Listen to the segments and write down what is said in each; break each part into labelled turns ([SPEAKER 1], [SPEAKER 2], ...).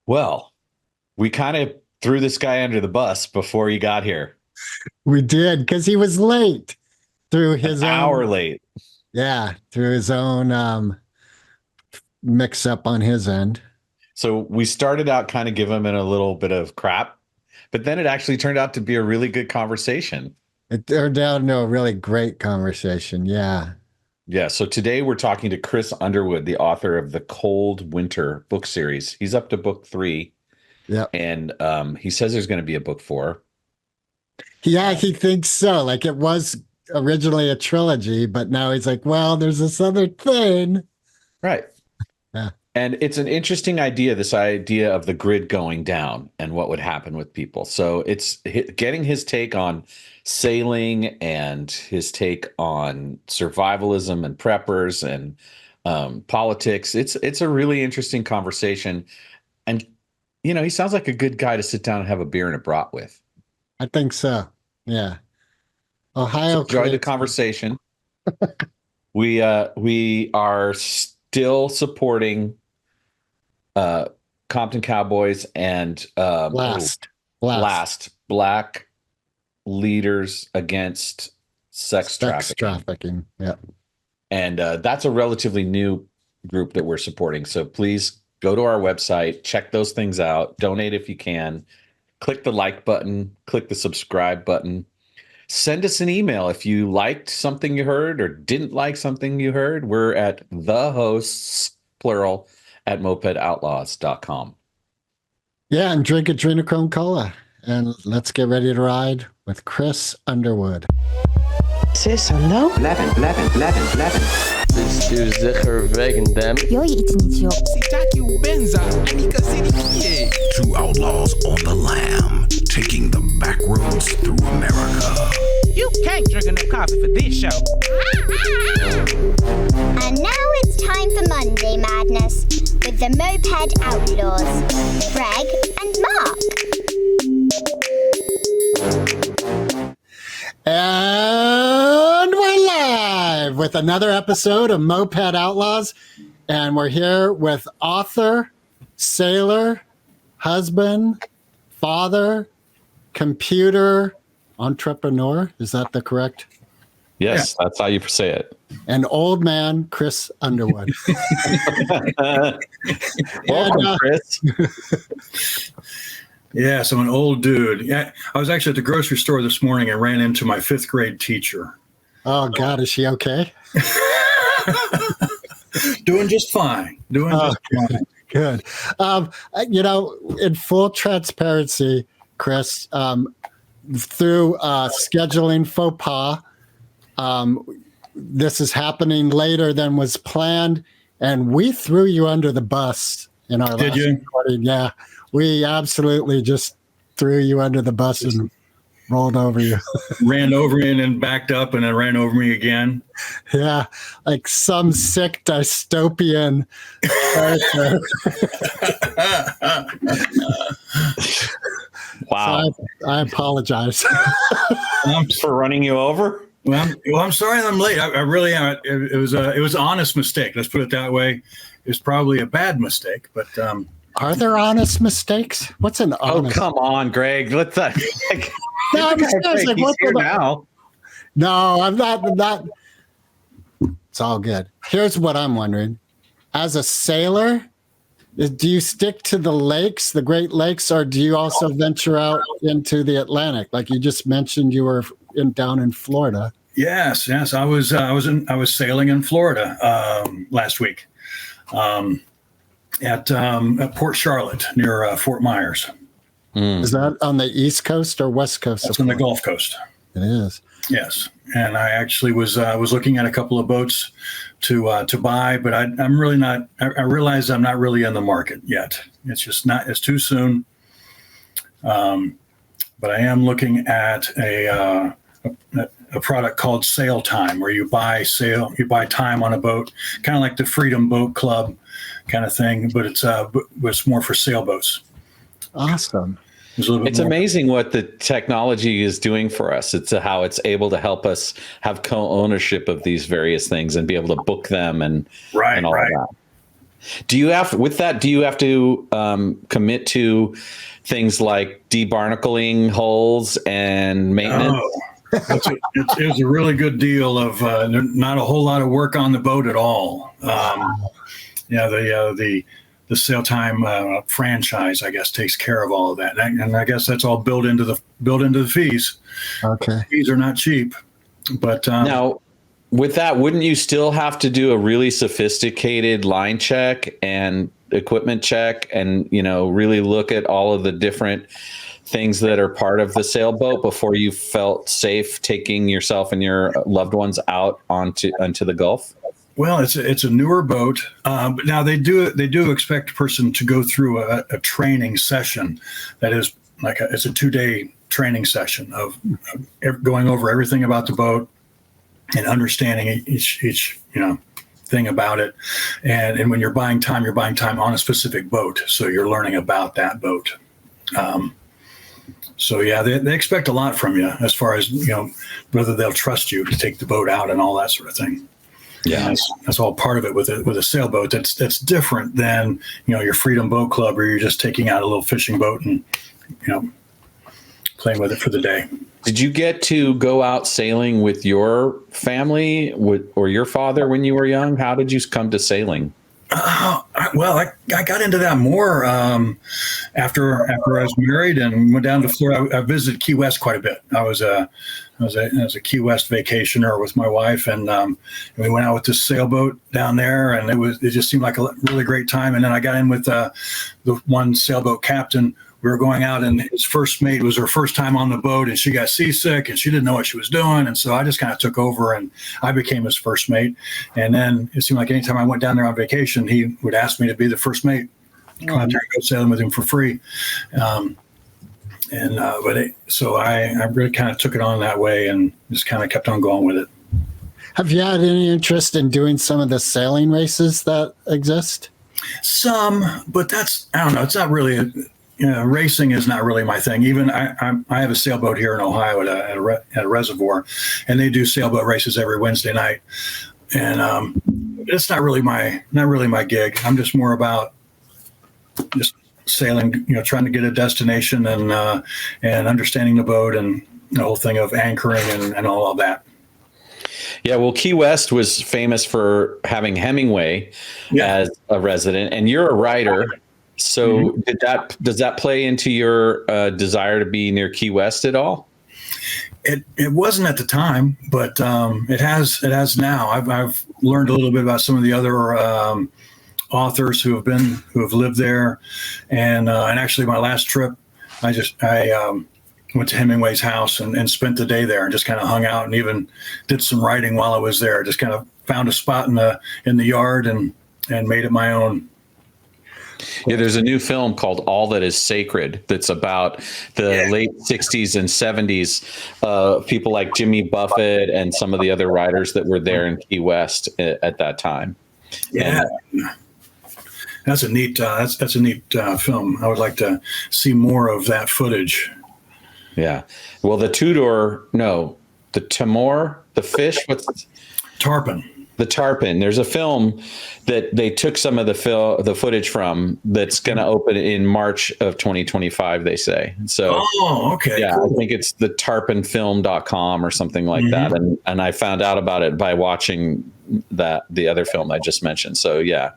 [SPEAKER 1] Well, we kind of threw this guy under the bus before he got here.
[SPEAKER 2] We did, because he was late through his
[SPEAKER 1] An hour late.
[SPEAKER 2] Yeah, through his own mix up on his end.
[SPEAKER 1] So we started out kind of giving him a little bit of crap, but then it actually turned out to be a really good conversation.
[SPEAKER 2] It turned out into a really great conversation. Yeah.
[SPEAKER 1] Yeah. So today we're talking to Chris Underwood, the author of the Cold Winter book series. He's up to book 3.
[SPEAKER 2] Yeah.
[SPEAKER 1] And he says there's going to be a book 4.
[SPEAKER 2] Yeah, he thinks so. Like it was originally a trilogy, but now he's like, well, there's this other thing.
[SPEAKER 1] Right.
[SPEAKER 2] Yeah.
[SPEAKER 1] And it's an interesting idea, this idea of the grid going down and what would happen with people. So it's getting his take on sailing and his take on survivalism and preppers and politics. It's a really interesting conversation. And, you know, he sounds like a good guy to sit down and have a beer and a brat with.
[SPEAKER 2] I think so. Yeah. Ohio.
[SPEAKER 1] So enjoy the conversation. We are still supporting Compton Cowboys and
[SPEAKER 2] Blast
[SPEAKER 1] Black Leaders Against Sex Trafficking.
[SPEAKER 2] Yeah.
[SPEAKER 1] And that's a relatively new group that we're supporting. So please go to our website, check those things out, donate if you can, click the like button, click the subscribe button. Send us an email if you liked something you heard or didn't like something you heard. We're at the hosts, plural, at mopedoutlaws.com.
[SPEAKER 2] Yeah, and drink adrenochrome cola. And let's get ready to ride with Chris Underwood.
[SPEAKER 3] Sis, hallo?
[SPEAKER 4] 11.
[SPEAKER 5] Bestuur zeker wegen them.
[SPEAKER 6] Yo je iets niet, joh.
[SPEAKER 7] Sitaki ubenza, anika zinikie.
[SPEAKER 8] 2 outlaws on the lam, taking the back roads through America.
[SPEAKER 7] You can't drink enough coffee for this show.
[SPEAKER 6] And now it's time for Monday Madness with the Moped Outlaws, Greg and Mark.
[SPEAKER 2] And we're live with another episode of Moped Outlaws. And we're here with author, sailor, husband, father, computer, entrepreneur. Is that the correct?
[SPEAKER 1] Yes, yeah. That's how you say it.
[SPEAKER 2] And old man, Chris Underwood.
[SPEAKER 1] Welcome, Chris.
[SPEAKER 9] Yes, I'm an old dude. Yeah, I was actually at the grocery store this morning and ran into my 5th grade teacher.
[SPEAKER 2] Oh, God, is she okay?
[SPEAKER 9] Doing just fine. Fine.
[SPEAKER 2] Good. You know, in full transparency, Chris, through scheduling faux pas, this is happening later than was planned, and we threw you under the bus in our last recording. Yeah, we absolutely just threw you under the bus and rolled over you.
[SPEAKER 9] Ran over me and then backed up and then ran over me again.
[SPEAKER 2] Yeah, like some sick dystopian character.
[SPEAKER 1] Wow.
[SPEAKER 2] So I apologize.
[SPEAKER 1] For running you over?
[SPEAKER 9] Well, I'm sorry I'm late. I really am. It was an honest mistake. Let's put it that way. It's probably a bad mistake, but
[SPEAKER 2] are there honest mistakes? What's an honest?
[SPEAKER 1] Oh, come on, Greg. Let's no,
[SPEAKER 2] I'm serious. Like,
[SPEAKER 1] he's here now.
[SPEAKER 2] No, I'm not. It's all good. Here's what I'm wondering. As a sailor, do you stick to the lakes, the Great Lakes, or do you also venture out into the Atlantic? Like you just mentioned, you were down in Florida.
[SPEAKER 9] Yes. I was sailing in Florida last week at Port Charlotte near Fort Myers.
[SPEAKER 2] Is that on the East Coast or West Coast?
[SPEAKER 9] That's on the Gulf Coast.
[SPEAKER 2] It is.
[SPEAKER 9] Yes, and I actually was looking at a couple of boats to buy, but I'm really not. I realize I'm not really in the market yet. It's just not. It's too soon. But I am looking at a product called Sail Time, where you buy time on a boat, kind of like the Freedom Boat Club kind of thing, but it's more for sailboats.
[SPEAKER 2] Awesome.
[SPEAKER 1] It's amazing what the technology is doing for us. It's how it's able to help us have co-ownership of these various things and be able to book them and all that. Do you have to commit to things like debarnacling hulls and maintenance?
[SPEAKER 9] Oh, it was a really good deal of not a whole lot of work on the boat at all. The Sail Time franchise, I guess, takes care of all of that, and I guess that's all built into the fees.
[SPEAKER 2] Okay.
[SPEAKER 9] Fees are not cheap, but
[SPEAKER 1] Now, with that, wouldn't you still have to do a really sophisticated line check and equipment check, and really look at all of the different things that are part of the sailboat before you felt safe taking yourself and your loved ones out onto the Gulf?
[SPEAKER 9] Well, it's a newer boat, but now they do expect a person to go through a training session that is it's a 2-day training session of going over everything about the boat and understanding each thing about it. And when you're buying time on a specific boat, so you're learning about that boat. So yeah, they expect a lot from you as far as whether they'll trust you to take the boat out and all that sort of thing.
[SPEAKER 1] Yeah,
[SPEAKER 9] that's all part of it with a sailboat. That's different than your Freedom Boat Club, where you're just taking out a little fishing boat and playing with it for the day.
[SPEAKER 1] Did you get to go out sailing with your family or your father when you were young? How did you come to sailing?
[SPEAKER 9] Well, I got into that more after I was married and went down to Florida. I visited Key West quite a bit. I was a Key West vacationer with my wife, and we went out with this sailboat down there, and it just seemed like a really great time. And then I got in with the one sailboat captain. We were going out, and his first mate was her first time on the boat, and she got seasick, and she didn't know what she was doing. And so I just kind of took over, and I became his first mate. And then it seemed like anytime I went down there on vacation, he would ask me to be the first mate, come out there and go sailing with him for free. So I really kind of took it on that way and just kind of kept on going with it.
[SPEAKER 2] Have you had any interest in doing some of the sailing races that exist?
[SPEAKER 9] Some, but I don't know. It's not really racing is not really my thing. Even I have a sailboat here in Ohio at a reservoir, and they do sailboat races every Wednesday night. And it's not really my gig. I'm just more about just sailing, trying to get a destination and understanding the boat and the whole thing of anchoring and all of that.
[SPEAKER 1] Yeah, well, Key West was famous for having Hemingway as a resident, and you're a writer. So does that play into your desire to be near Key West at all?
[SPEAKER 9] It wasn't at the time, but it has now. I've learned a little bit about some of the other authors who have lived there, and actually my last trip, I went to Hemingway's house and spent the day there and just kind of hung out and even did some writing while I was there. Just kind of found a spot in the yard and made it my own.
[SPEAKER 1] Yeah, there's a new film called All That Is Sacred that's about the late 60s and 70s, people like Jimmy Buffett and some of the other writers that were there in Key West at that time.
[SPEAKER 9] Yeah. That's a neat film. I would like to see more of that footage.
[SPEAKER 1] Yeah. Well, the Timor, the fish,
[SPEAKER 9] Tarpon.
[SPEAKER 1] The tarpon. There's a film that they took some of the footage from that's going to open in March of 2025, they say. So,
[SPEAKER 9] okay.
[SPEAKER 1] Yeah,
[SPEAKER 9] cool.
[SPEAKER 1] I think it's the tarponfilm.com or something like that. And I found out about it by watching the other film I just mentioned. So yeah,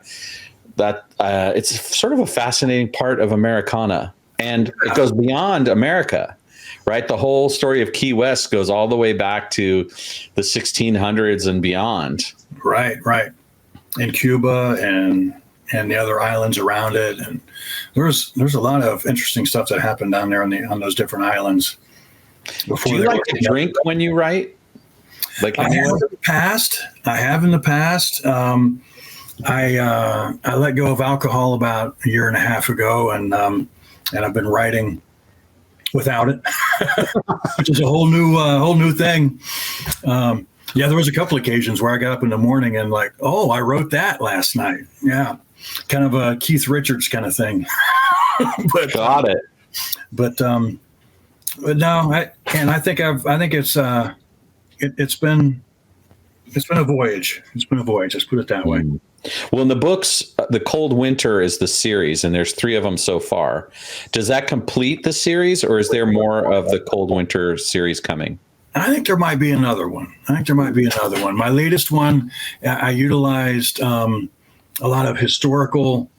[SPEAKER 1] that it's sort of a fascinating part of Americana, and it goes beyond America. Right. The whole story of Key West goes all the way back to the 1600s and beyond.
[SPEAKER 9] Right. In Cuba and the other islands around it. And there's a lot of interesting stuff that happened down there on those different islands.
[SPEAKER 1] Do you like to drink when you write? Like
[SPEAKER 9] I have in the past. I let go of alcohol about a year and a half ago, and I've been writing without it, which is a whole new thing. There was a couple occasions where I got up in the morning and like, oh, I wrote that last night. Yeah. Kind of a Keith Richards kind of thing.
[SPEAKER 1] Got it.
[SPEAKER 9] But no, I think it's been a voyage. It's been a voyage. Let's put it that way.
[SPEAKER 1] Well, in the books, the Cold Winter is the series, and there's 3 of them so far. Does that complete the series, or is there more of the Cold Winter series coming?
[SPEAKER 9] I think there might be another one. My latest one, I utilized a lot of historical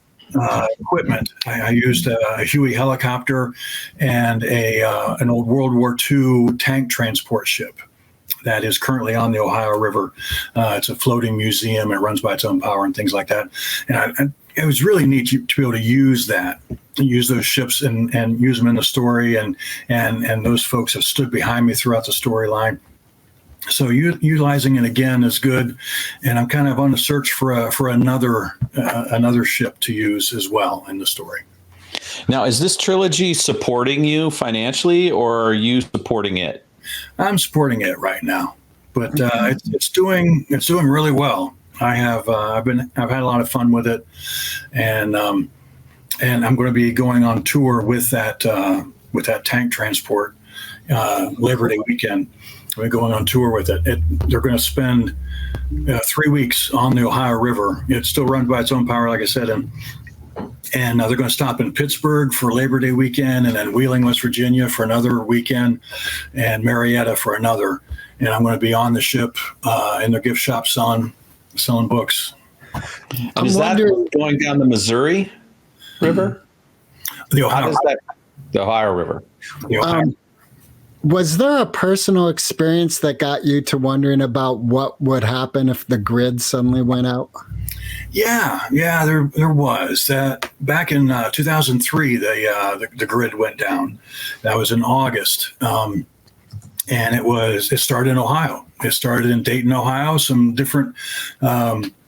[SPEAKER 9] equipment. I used a Huey helicopter and an old World War II tank transport ship that is currently on the Ohio River. It's a floating museum. It runs by its own power and things like that. And it was really neat to be able to use those ships and use them in the story. And those folks have stood behind me throughout the storyline. So utilizing it again is good. And I'm kind of on the search for another ship to use as well in the story.
[SPEAKER 1] Now, is this trilogy supporting you financially, or are you supporting it?
[SPEAKER 9] I'm supporting it right now, but it's doing really well. I've had a lot of fun with it, and I'm going to be going on tour with that tank transport Labor Day weekend. We're going on tour with it. They're going to spend 3 weeks on the Ohio River. It's still run by its own power, like I said, and they're going to stop in Pittsburgh for Labor Day weekend, and then Wheeling, West Virginia for another weekend, and Marietta for another. And I'm going to be on the ship in their gift shop selling books.
[SPEAKER 1] Is that going down the Missouri River?
[SPEAKER 9] The Ohio.
[SPEAKER 1] The Ohio River.
[SPEAKER 9] The Ohio.
[SPEAKER 2] Was there a personal experience that got you to wondering about what would happen if the grid suddenly went out?
[SPEAKER 9] Yeah, there was. Back in 2003, the grid went down. That was in August, and it started in Ohio. It started in Dayton, Ohio. Some different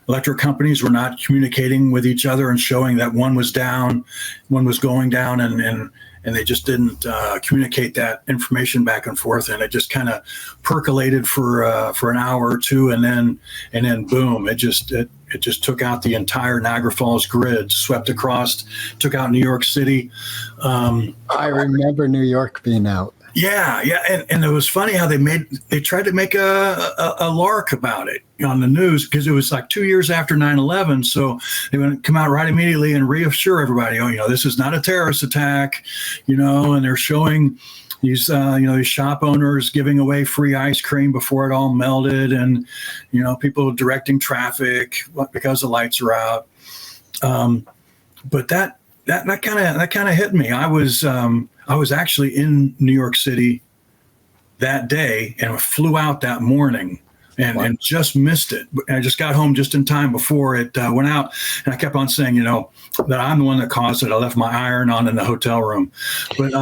[SPEAKER 9] electric companies were not communicating with each other and showing that one was down, one was going down, and they just didn't communicate that information back and forth, and it just kind of percolated for an hour or two, and then boom, it just took out the entire Niagara Falls grid, swept across, took out New York City.
[SPEAKER 2] I remember New York being out.
[SPEAKER 9] Yeah, and it was funny how they tried to make a lark about it on the news, because it was like 2 years after 9/11, so they would come out right immediately and reassure everybody, this is not a terrorist attack, and they're showing these these shop owners giving away free ice cream before it all melted, and people directing traffic because the lights are out. But that kind of hit me. I was actually in New York City that day, and I flew out that morning and just missed it. I just got home just in time before it went out, and I kept on saying, that I'm the one that caused it. I left my iron on in the hotel room, but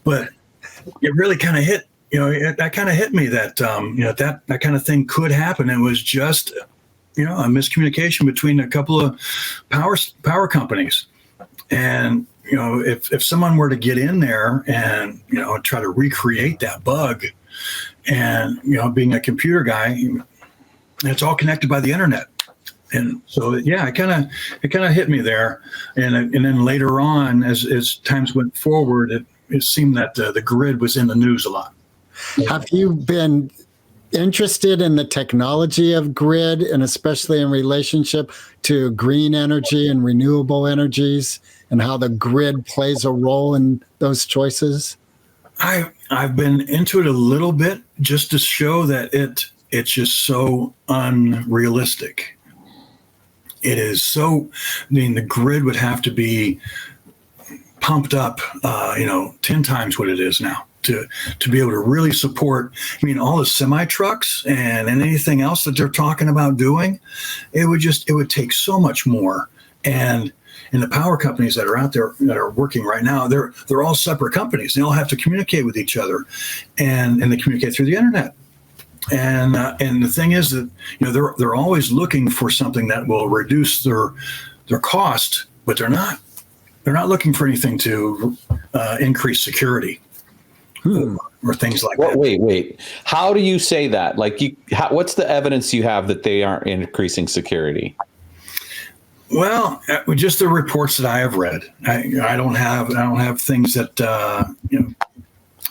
[SPEAKER 9] but it really kind of hit. That kind of hit me that that kind of thing could happen. It was just a miscommunication between a couple of power companies. And, if someone were to get in there and, try to recreate that bug, and, being a computer guy, it's all connected by the internet. And so, yeah, it kind of hit me there. And then later on, as times went forward, it seemed that the grid was in the news a lot.
[SPEAKER 2] Have you been interested in the technology of grid, and especially in relationship to green energy and renewable energies, and how the grid plays a role in those choices?
[SPEAKER 9] I've been into it a little bit, just to show that it's just so unrealistic. It is so. The grid would have to be pumped up, 10 times what it is now to be able to really support. All the semi trucks and anything else that they're talking about doing, it would take so much more. And the power companies that are out there that are working right now, they're all separate companies. They all have to communicate with each other, and they communicate through the internet. And the thing is that they're always looking for something that will reduce their cost, but they're not looking for anything to increase security or things like that.
[SPEAKER 1] Wait. How do you say that? What's the evidence you have that they aren't increasing security?
[SPEAKER 9] Well, just the reports that I have read. I don't have things that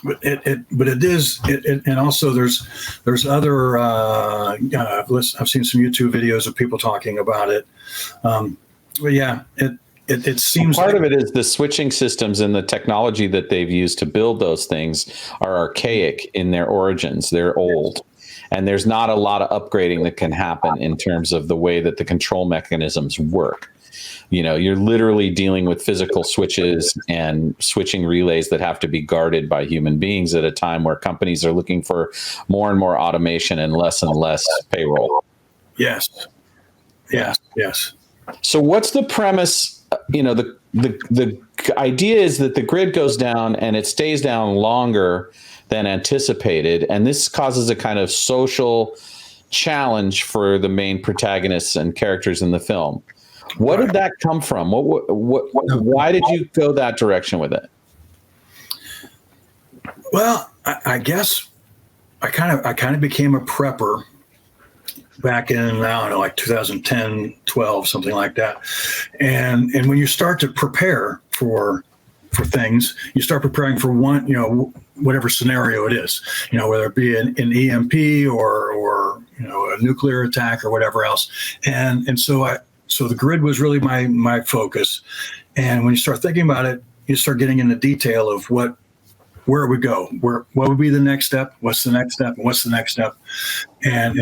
[SPEAKER 9] but it is, and also there's other, I've seen some YouTube videos of people talking about it. But yeah, it seems
[SPEAKER 1] part of it is the switching systems and the technology that they've used to build those things are archaic in their origins. They're old. And there's not a lot of upgrading that can happen in terms of the way that the control mechanisms work. You're literally dealing with physical switches and switching relays that have to be guarded by human beings at a time where companies are looking for more and more automation and less payroll.
[SPEAKER 9] Yes.
[SPEAKER 1] So what's the premise? The idea is that the grid goes down and it stays down longer than anticipated, and this causes a kind of social challenge for the main protagonists and characters in the film. What did that come from? Why did you go that direction with it?
[SPEAKER 9] Well, I guess I kind of became a prepper back in, I don't know, like 2010, 12, something like that. And when you start to prepare for things, you start preparing for one, whatever scenario it is, whether it be an EMP or a nuclear attack or whatever else. And so the grid was really my focus. And when you start thinking about it, you start getting into detail of where it would go, what would be the next step, what's the next step, and what's the next step. And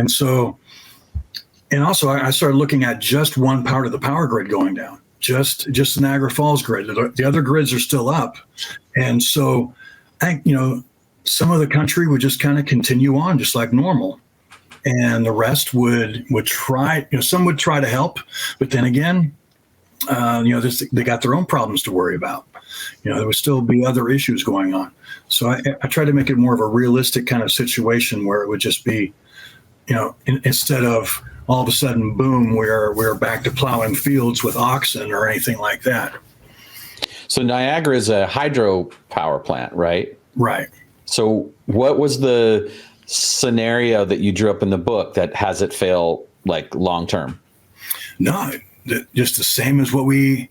[SPEAKER 9] also I started looking at just one part of the power grid going down, just the Niagara Falls grid. The other grids are still up. And so I think, some of the country would just kind of continue on just like normal. And the rest would try, some would try to help, but then again, they got their own problems to worry about. There would still be other issues going on. So I tried to make it more of a realistic kind of situation where it would just be, instead of all of a sudden, boom, we're back to plowing fields with oxen or anything like that.
[SPEAKER 1] So Niagara is a hydro power plant, right?
[SPEAKER 9] Right.
[SPEAKER 1] So what was the scenario that you drew up in the book that has it fail like long term?
[SPEAKER 9] No, just the same as what we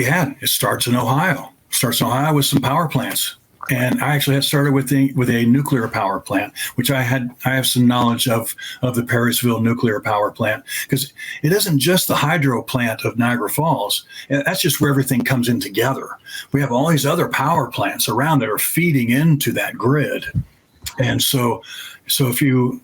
[SPEAKER 9] had. It starts in Ohio. With some power plants. And I actually had started with a nuclear power plant, which I have some knowledge of the Perrysville nuclear power plant, because it isn't just the hydro plant of Niagara Falls. That's just where everything comes in together. We have all these other power plants around that are feeding into that grid. And so if you're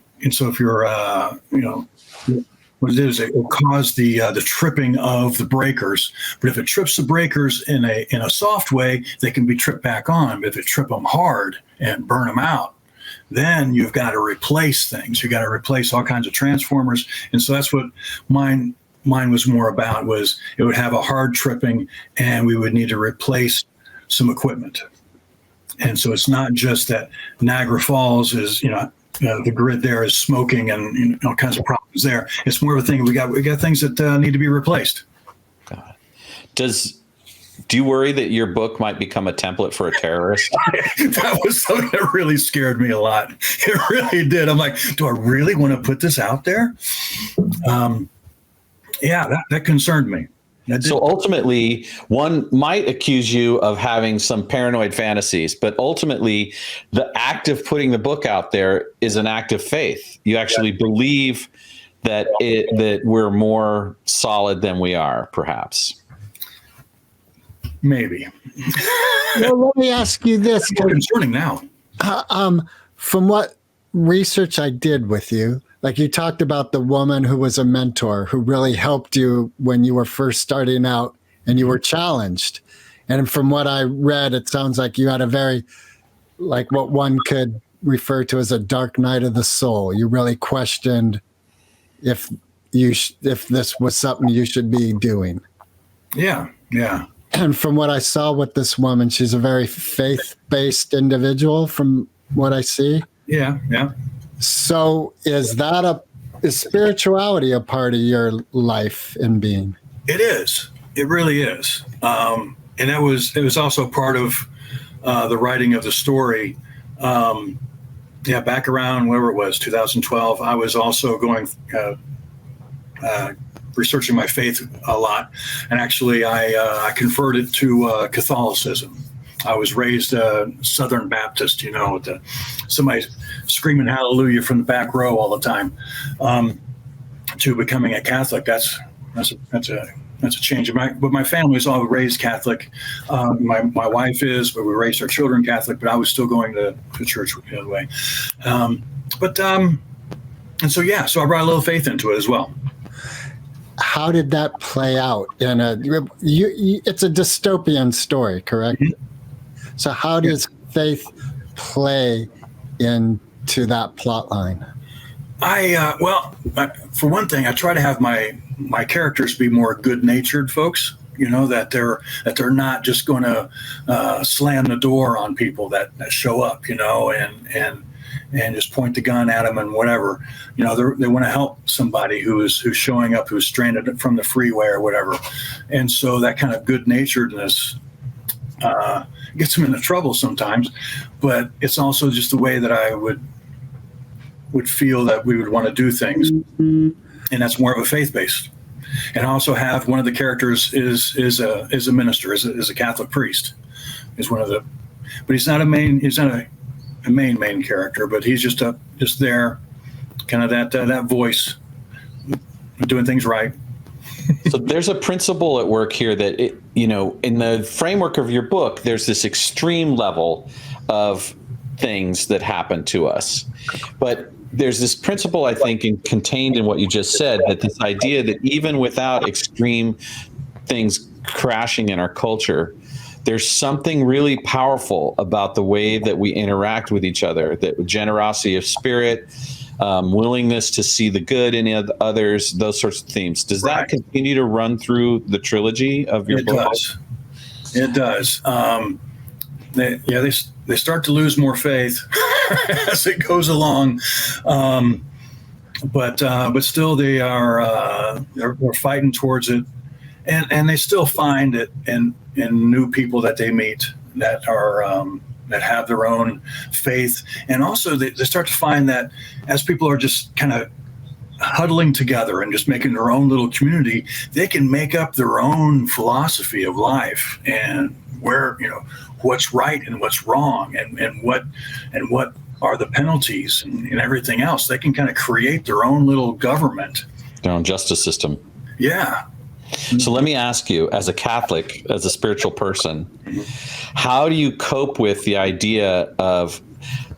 [SPEAKER 9] what it is, it will cause the tripping of the breakers. But if it trips the breakers in a soft way, they can be tripped back on. But if it trip them hard and burn them out, then you've got to replace things. You got to replace all kinds of transformers. And so that's what mine was more about. Was it would have a hard tripping, and we would need to replace some equipment. And so it's not just that Niagara Falls is, the grid there is smoking and all kinds of problems there. It's more of a thing. We got things that need to be replaced.
[SPEAKER 1] Do you worry that your book might become a template for a terrorist?
[SPEAKER 9] That was something that really scared me a lot. It really did. I'm like, do I really want to put this out there? That concerned me.
[SPEAKER 1] So ultimately, one might accuse you of having some paranoid fantasies, but ultimately, the act of putting the book out there is an act of faith. You actually believe that we're more solid than we are, perhaps.
[SPEAKER 9] Maybe.
[SPEAKER 2] Well, let me ask you this.
[SPEAKER 9] It's more concerning now.
[SPEAKER 2] From what research I did with you, like you talked about the woman who was a mentor who really helped you when you were first starting out and you were challenged. And from what I read, it sounds like you had a very, like what one could refer to as a dark night of the soul. You really questioned if this was something you should be doing.
[SPEAKER 9] Yeah.
[SPEAKER 2] And from what I saw with this woman, she's a very faith-based individual from what I see.
[SPEAKER 9] Yeah.
[SPEAKER 2] So is spirituality a part of your life and being?
[SPEAKER 9] It is. It really is. And it was also part of the writing of the story. Back around whatever it was, 2012, I was also going researching my faith a lot. And actually, I converted to Catholicism. I was raised Southern Baptist, with somebody screaming hallelujah from the back row all the time, to becoming a Catholic. That's a change. But my family was all raised Catholic. My wife is, but we raised our children Catholic. But I was still going to church the other way. So I brought a little faith into it as well.
[SPEAKER 2] How did that play out? It's a dystopian story, correct? Mm-hmm. So how does faith play into that plot line? For one thing, I try to have my characters be more good-natured folks. That they're not just going to slam the door on people that show up. And just point the gun at them and whatever. They want to help somebody who's showing up, who's stranded from the freeway or whatever. And so that kind of good-naturedness gets them into trouble sometimes. But it's also just the way that I would feel that we would want to do things. And that's more of a faith-based. And I also have one of the characters is a minister, is a Catholic priest. Is one of the, but he's not a main character, but he's just there, kind of that voice, doing things right.
[SPEAKER 1] So there's a principle at work here that in the framework of your book, there's this extreme level of things that happen to us, but there's this principle, I think, contained in what you just said, that this idea that even without extreme things crashing in our culture, there's something really powerful about the way that we interact with each other, that generosity of spirit, willingness to see the good in others, those sorts of themes. Does that continue to run through the trilogy of your book?
[SPEAKER 9] It does. They start to lose more faith as it goes along, but still they're fighting towards it, and they still find it in new people that they meet that are that have their own faith, and also they start to find that as people are just kind of huddling together and just making their own little community, they can make up their own philosophy of life and where what's right and what's wrong and what are the penalties and everything else. They can kind of create their own little government,
[SPEAKER 1] their own justice system.
[SPEAKER 9] Yeah.
[SPEAKER 1] So let me ask you, as a Catholic, as a spiritual person, how do you cope with the idea of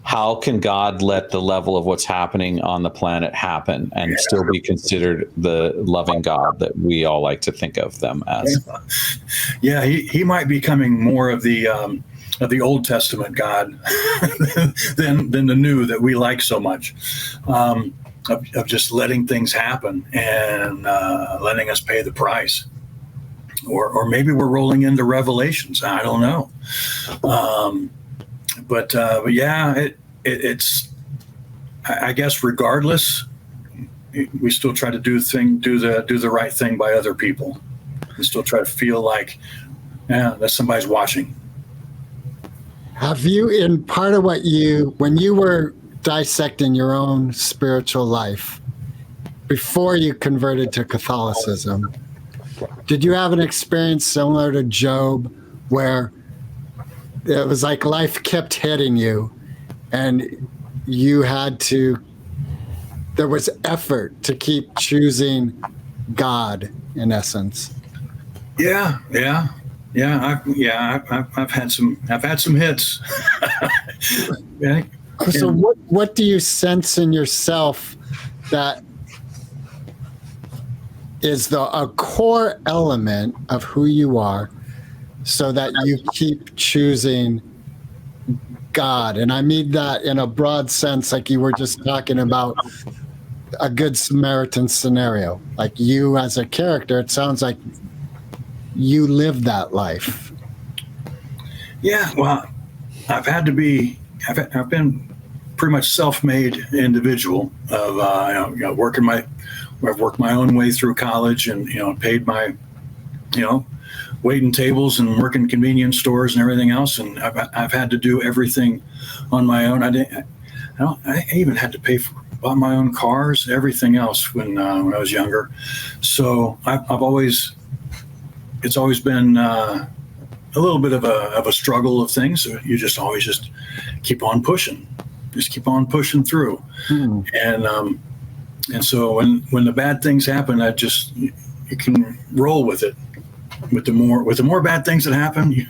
[SPEAKER 1] how can God let the level of what's happening on the planet happen and still be considered the loving God that we all like to think of them as?
[SPEAKER 9] Yeah, he might be becoming more of the Old Testament God than the new that we like so much. Of just letting things happen and letting us pay the price, or maybe we're rolling into Revelations. I don't know, but yeah, it's. I guess regardless, we still try to do the right thing by other people. We still try to feel like, that somebody's watching.
[SPEAKER 2] Have you, in part of when you were dissecting your own spiritual life before you converted to Catholicism, did you have an experience similar to Job where it was like life kept hitting you and there was effort to keep choosing God in essence?
[SPEAKER 9] Yeah. I've had some hits. Yeah.
[SPEAKER 2] So what do you sense in yourself that is a core element of who you are so that you keep choosing God? And I mean that in a broad sense, like you were just talking about a Good Samaritan scenario. Like you as a character, it sounds like you live that life.
[SPEAKER 9] Yeah, well, I've been pretty much self-made individual of I've worked my own way through college and paid my waiting tables and working convenience stores and everything else, and I've had to do everything on my own. I even had to bought my own cars, everything else when I was younger. So it's always been a little bit of a struggle of things. So you just always just keep on pushing, through. And so when the bad things happen, you can roll with it. With the more bad things that happen,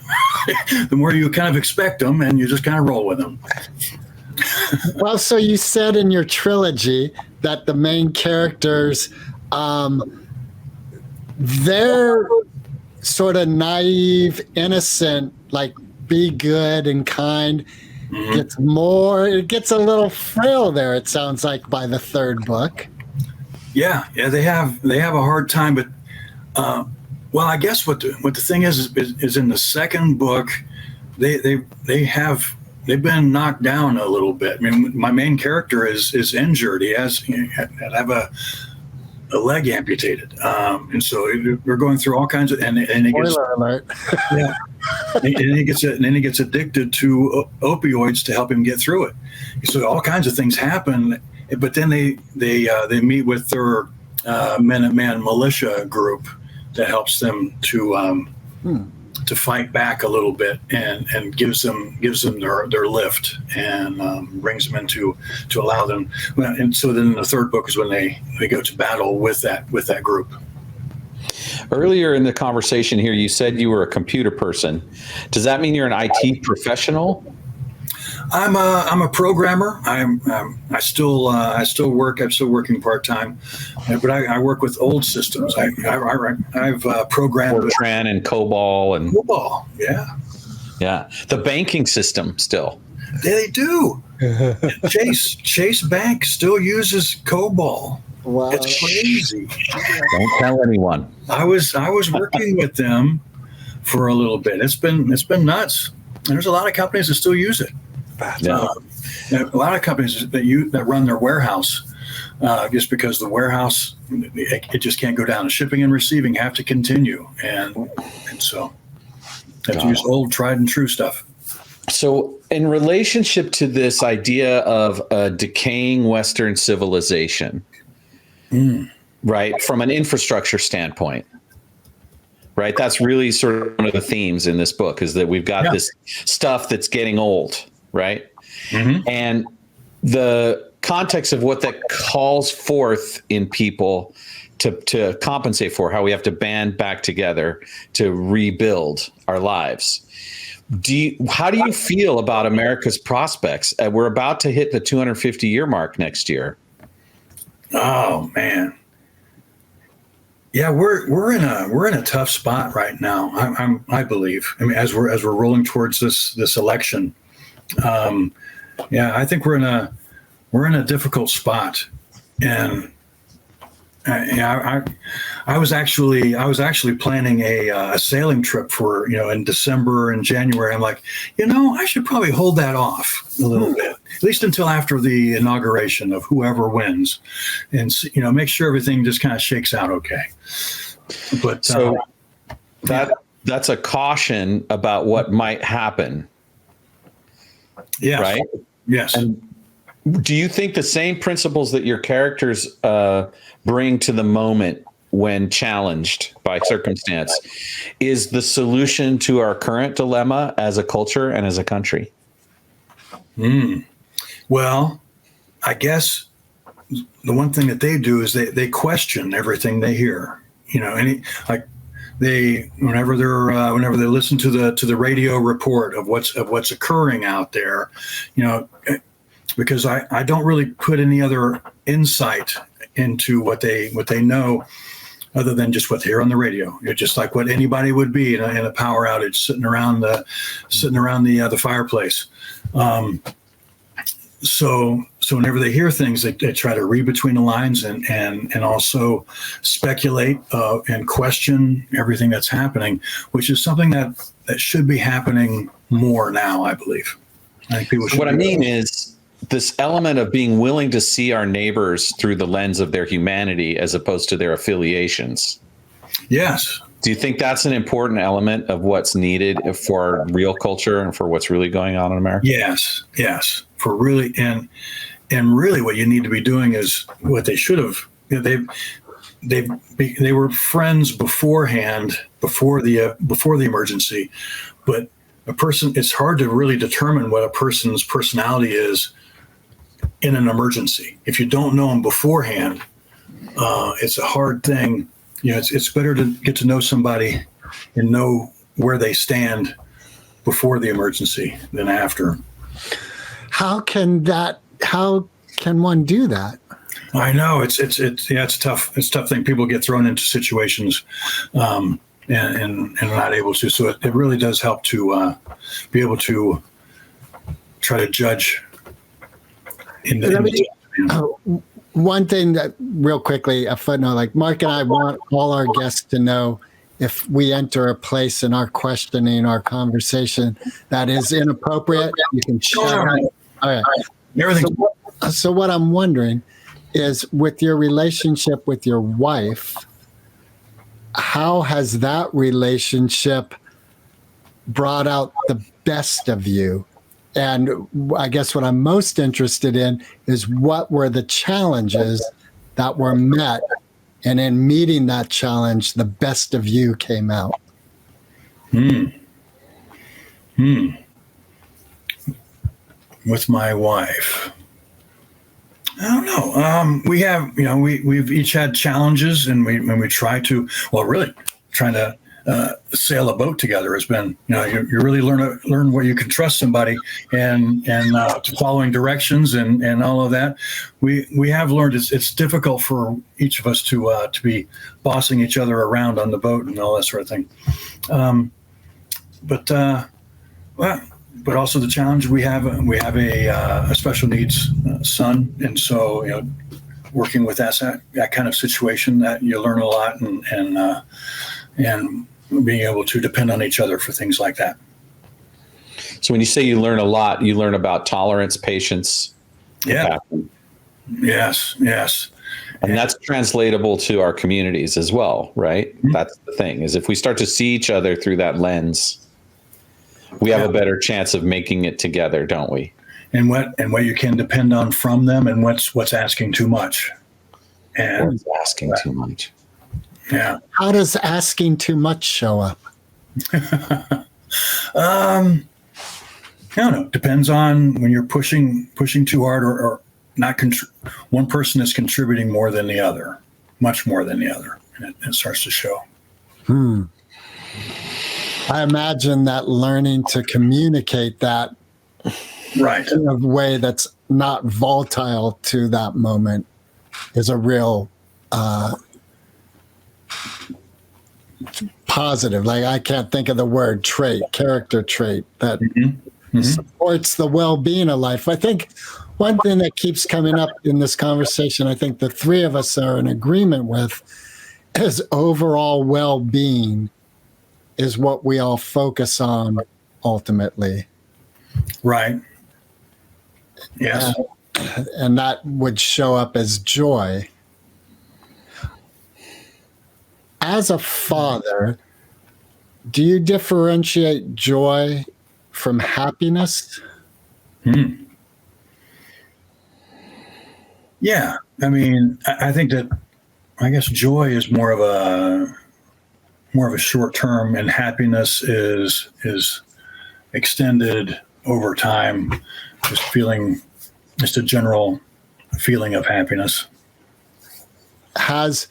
[SPEAKER 9] the more you kind of expect them, and you just kind of roll with them.
[SPEAKER 2] Well, so you said in your trilogy that the main characters, they're sort of naive, innocent, like be good and kind. It gets a little frail there, it sounds like, by the third book. Yeah,
[SPEAKER 9] they have a hard time, but well, I guess what the thing is in the second book, they've been knocked down a little bit. I mean, my main character is injured. He had to have a leg amputated, and so we're going through all kinds of and he gets,
[SPEAKER 2] spoiler alert.
[SPEAKER 9] Yeah, and he gets addicted to opioids to help him get through it. So all kinds of things happen, but then they meet with their Minuteman militia group that helps them to fight back a little bit and gives them their lift and brings them into to allow them. And so then the third book is when they go to battle with that group.
[SPEAKER 1] Earlier in the conversation here, you said you were a computer person. Does that mean you're an IT professional?
[SPEAKER 9] I'm a programmer. I still work. I'm still working part time, but I work with old systems. I've programmed
[SPEAKER 1] Fortran and COBOL and
[SPEAKER 9] COBOL. Yeah.
[SPEAKER 1] The banking system still.
[SPEAKER 9] They do. Chase Bank still uses COBOL.
[SPEAKER 2] Wow.
[SPEAKER 9] It's crazy.
[SPEAKER 1] Don't tell anyone.
[SPEAKER 9] I was working with them for a little bit. It's been nuts. There's a lot of companies that still use it.
[SPEAKER 1] Yeah.
[SPEAKER 9] A lot of companies that run their warehouse, just because the warehouse it just can't go down. The shipping and receiving have to continue, and so have to use old tried and true stuff.
[SPEAKER 1] So, in relationship to this idea of a decaying Western civilization, right, from an infrastructure standpoint, right, that's really sort of one of the themes in this book is that we've got this stuff that's getting old. Right. And the context of what that calls forth in people to compensate for, how we have to band back together to rebuild our lives. How do you feel about America's prospects? We're about to hit the 250-year mark next year.
[SPEAKER 9] Oh, man. Yeah, we're in a tough spot right now. I believe. I mean, as we're rolling towards this election. I think we're in a difficult spot, and I was actually planning a sailing trip for in December and January. I'm like, I should probably hold that off a little bit, at least until after the inauguration of whoever wins, and make sure everything just kind of shakes out okay. But
[SPEAKER 1] so that's a caution about what might happen.
[SPEAKER 9] Yes.
[SPEAKER 1] Right?
[SPEAKER 9] Yes.
[SPEAKER 1] And do you think the same principles that your characters bring to the moment when challenged by circumstance is the solution to our current dilemma as a culture and as a country?
[SPEAKER 9] Well, I guess the one thing that they do is they question everything they hear. Whenever they listen to the radio report of what's occurring out there, because I don't really put any other insight into what they know other than just what they hear on the radio. It's just like what anybody would be in a power outage, sitting around the fireplace. So whenever they hear things, they try to read between the lines and also speculate and question everything that's happening, which is something that should be happening more now, I believe. I think people should.
[SPEAKER 1] What I mean is this element of being willing to see our neighbors through the lens of their humanity as opposed to their affiliations.
[SPEAKER 9] Yes.
[SPEAKER 1] Do you think that's an important element of what's needed for our real culture and for what's really going on in America?
[SPEAKER 9] Yes. For really, and really what you need to be doing is what they should have. They were friends beforehand, before the emergency. But it's hard to really determine what a person's personality is in an emergency. If you don't know them beforehand, it's a hard thing. It's better to get to know somebody and know where they stand before the emergency than after.
[SPEAKER 2] How can one do that?
[SPEAKER 9] I know it's tough. It's a tough thing. People get thrown into situations and not able to. So it really does help to be able to try to judge.
[SPEAKER 2] One thing that real quickly, a footnote, like Mark and I want all our guests to know if we enter a place in our questioning, our conversation that is inappropriate, you can shut it. All right.
[SPEAKER 9] Everything.
[SPEAKER 2] So what I'm wondering is, with your relationship with your wife, how has that relationship brought out the best of you? And I guess what I'm most interested in is, what were the challenges that were met? And in meeting that challenge, the best of you came out.
[SPEAKER 9] With my wife, I don't know. We have, we've each had challenges, and we try to, trying to sail a boat together has been, you really learn where you can trust somebody and following directions and all of that. We have learned it's difficult for each of us to be bossing each other around on the boat and all that sort of thing. But also the challenge we have a special needs son, and so working with that kind of situation, that you learn a lot and being able to depend on each other for things like that.
[SPEAKER 1] So when you say you learn a lot, you learn about tolerance, patience.
[SPEAKER 9] Yeah. Yes.
[SPEAKER 1] And that's translatable to our communities as well, right? Mm-hmm. That's the thing, is if we start to see each other through that lens, we have a better chance of making it together, don't we?
[SPEAKER 9] And what you can depend on from them, and what's asking too much. And
[SPEAKER 1] what's asking too much.
[SPEAKER 9] Yeah.
[SPEAKER 2] How does asking too much show up?
[SPEAKER 9] I don't know. Depends on when you're pushing too hard, or not. One person is contributing more than the other, much more than the other, and it starts to show.
[SPEAKER 2] I imagine that learning to communicate that
[SPEAKER 9] right
[SPEAKER 2] in a way that's not volatile to that moment is a real positive. Like, I can't think of the word character trait that supports the well-being of life. I think one thing that keeps coming up in this conversation, I think the three of us are in agreement with, is overall well-being is what we all focus on ultimately.
[SPEAKER 9] Right. Yes.
[SPEAKER 2] And that would show up as joy. As a father, do you differentiate joy from happiness?
[SPEAKER 9] Yeah. I mean, I think that, I guess joy is more of a short term, and happiness is extended over time. Just a general feeling of happiness.
[SPEAKER 2] Has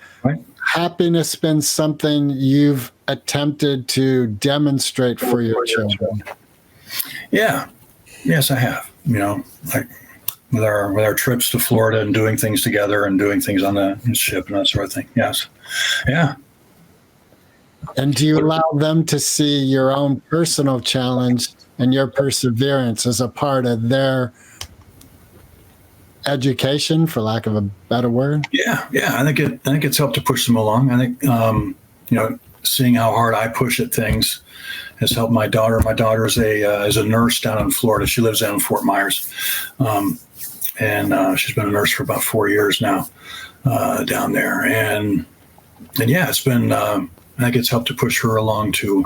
[SPEAKER 2] happiness been something you've attempted to demonstrate for your children?
[SPEAKER 9] Yeah. Yes, I have. Like with our trips to Florida and doing things together and doing things on the ship and that sort of thing. Yes. Yeah.
[SPEAKER 2] And do you allow them to see your own personal challenge and your perseverance as a part of their education, for lack of a better word?
[SPEAKER 9] Yeah. I think it's helped to push them along. I think seeing how hard I push at things has helped my daughter. My daughter is a nurse down in Florida. She lives down in Fort Myers, and she's been a nurse for about 4 years now down there. And yeah, it's been. I think it's helped to push her along to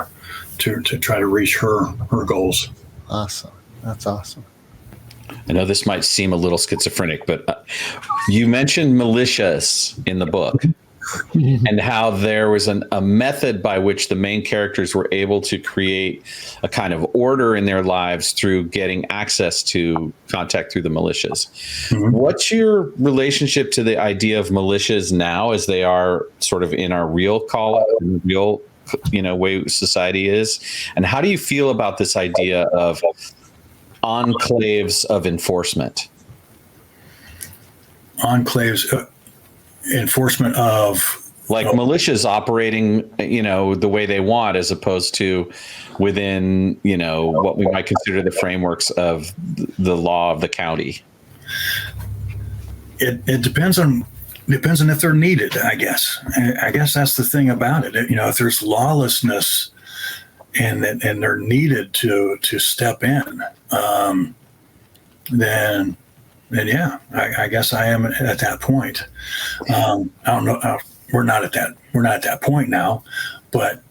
[SPEAKER 9] try to reach her goals.
[SPEAKER 2] Awesome. That's awesome.
[SPEAKER 1] I know this might seem a little schizophrenic, but you mentioned militias in the book. and how there was a method by which the main characters were able to create a kind of order in their lives through getting access to contact through the militias. What's your relationship to the idea of militias now, as they are sort of in our real way society is, and how do you feel about this idea of enclaves of enforcement?
[SPEAKER 9] Enclaves, enforcement of,
[SPEAKER 1] like militias operating, the way they want, as opposed to within, what we might consider the frameworks of the law of the county.
[SPEAKER 9] It depends on if they're needed, I guess. I guess that's the thing about it. If there's lawlessness and they're needed to step in, then yeah, I guess I am at that point. I don't know. We're not at that point now, but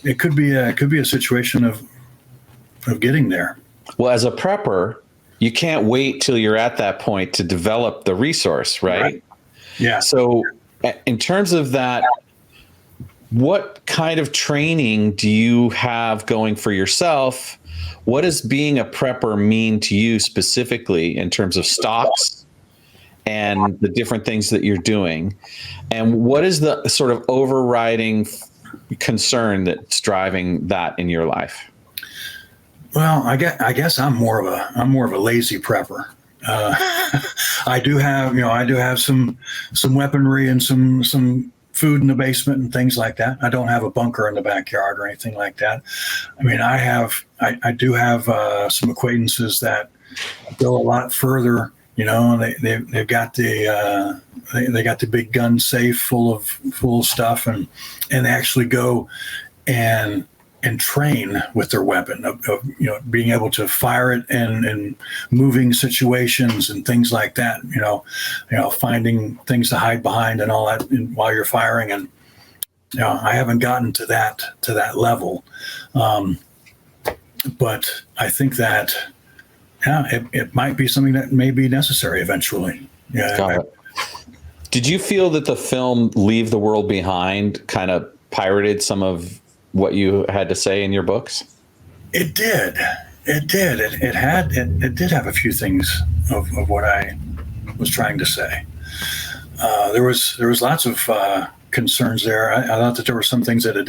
[SPEAKER 9] it could be a situation of getting there.
[SPEAKER 1] Well, as a prepper, you can't wait till you're at that point to develop the resource, right?
[SPEAKER 9] Yeah.
[SPEAKER 1] So in terms of that, what kind of training do you have going for yourself? What does being a prepper mean to you specifically in terms of stocks and the different things that you're doing? And what is the sort of overriding concern that's driving that in your life?
[SPEAKER 9] Well, I guess I'm more of a lazy prepper. I do have some weaponry and some food in the basement and things like that. I don't have a bunker in the backyard or anything like that. I mean, I do have some acquaintances that go a lot further. And they've got the big gun safe full of stuff, and they actually go and train with their weapon of being able to fire it in moving situations and things like that, finding things to hide behind and all that while you're firing. And I haven't gotten to that level, but I think that it might be something that may be necessary eventually. Yeah.
[SPEAKER 1] Did you feel that the film Leave the World Behind kind of pirated some of what you had to say in your books?
[SPEAKER 9] It did. It did. It did have a few things of what I was trying to say. There was lots of concerns there. I thought that there were some things that it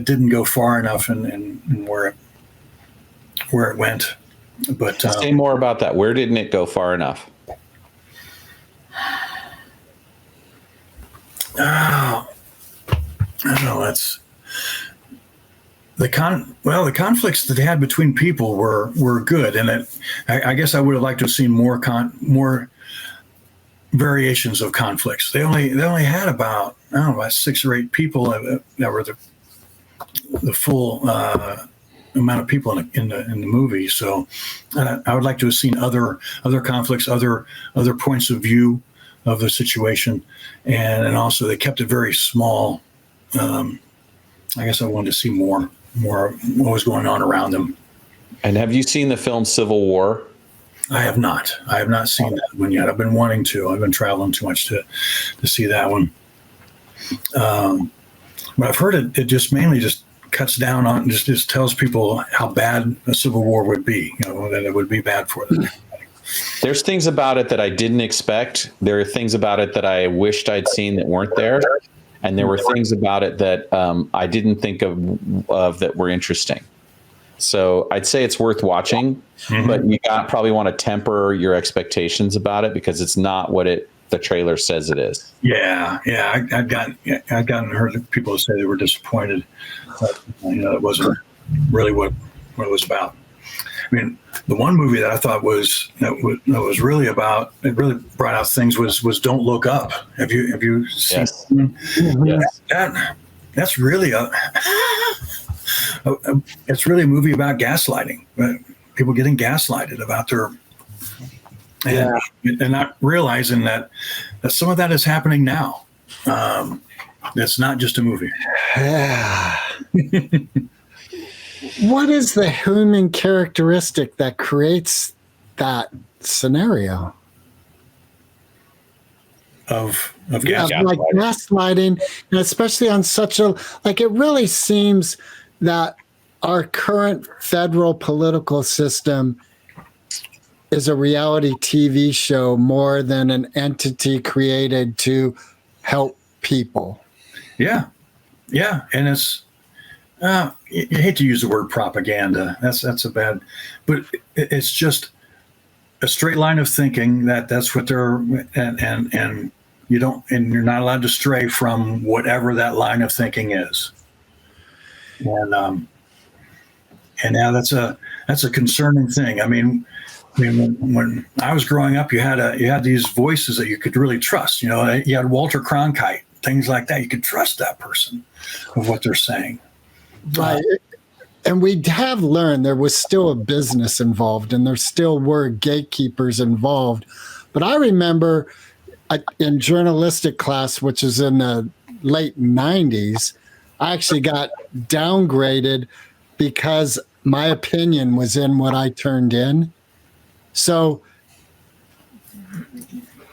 [SPEAKER 9] didn't go far enough in where it went. But
[SPEAKER 1] say more about that. Where didn't it go far enough?
[SPEAKER 9] I don't know. That's the conflicts that they had between people were good, and I guess I would have liked to have seen more variations of conflicts. They only had about 6 or 8 people that were the full amount of people in the movie. So I would like to have seen other conflicts, other points of view of the situation, and also they kept it very small. I guess I wanted to see more what was going on around them.
[SPEAKER 1] And have you seen the film Civil War?
[SPEAKER 9] I have not. I have not seen that one yet. I've been wanting to. I've been traveling too much to see that one. But I've heard it just mainly just cuts down on, just tells people how bad a civil war would be, that it would be bad for them.
[SPEAKER 1] There's things about it that I didn't expect. There are things about it that I wished I'd seen that weren't there. And there were things about it that I didn't think of that were interesting. So I'd say it's worth watching, but you probably want to temper your expectations about it because it's not what the trailer says it is.
[SPEAKER 9] Yeah. I've gotten heard people say they were disappointed. It wasn't really what it was about. I mean, the one movie that I thought was really about, it really brought out things was Don't Look Up. Have you seen?
[SPEAKER 1] Yes.
[SPEAKER 9] Yes. That's really it's really a movie about gaslighting. People getting gaslighted about their and not realizing that some of that is happening now. It's not just a movie.
[SPEAKER 2] What is the human characteristic that creates that scenario? Yeah,
[SPEAKER 1] gaslighting.
[SPEAKER 2] like gaslighting, and especially on such a, like, it really seems that our current federal political system is a reality TV show more than an entity created to help people.
[SPEAKER 9] Yeah, and it's you hate to use the word propaganda. That's a bad, but it's just a straight line of thinking that's what they're and you don't, and you're not allowed to stray from whatever that line of thinking is. And now that's a concerning thing. I mean, when I was growing up, you had these voices that you could really trust. You know, you had Walter Cronkite, things like that. You could trust that person of what they're saying.
[SPEAKER 2] Right. And we have learned there was still a business involved, and there still were gatekeepers involved. But I remember in journalistic class, which is in the late 90s, I actually got downgraded because my opinion was in what I turned in. So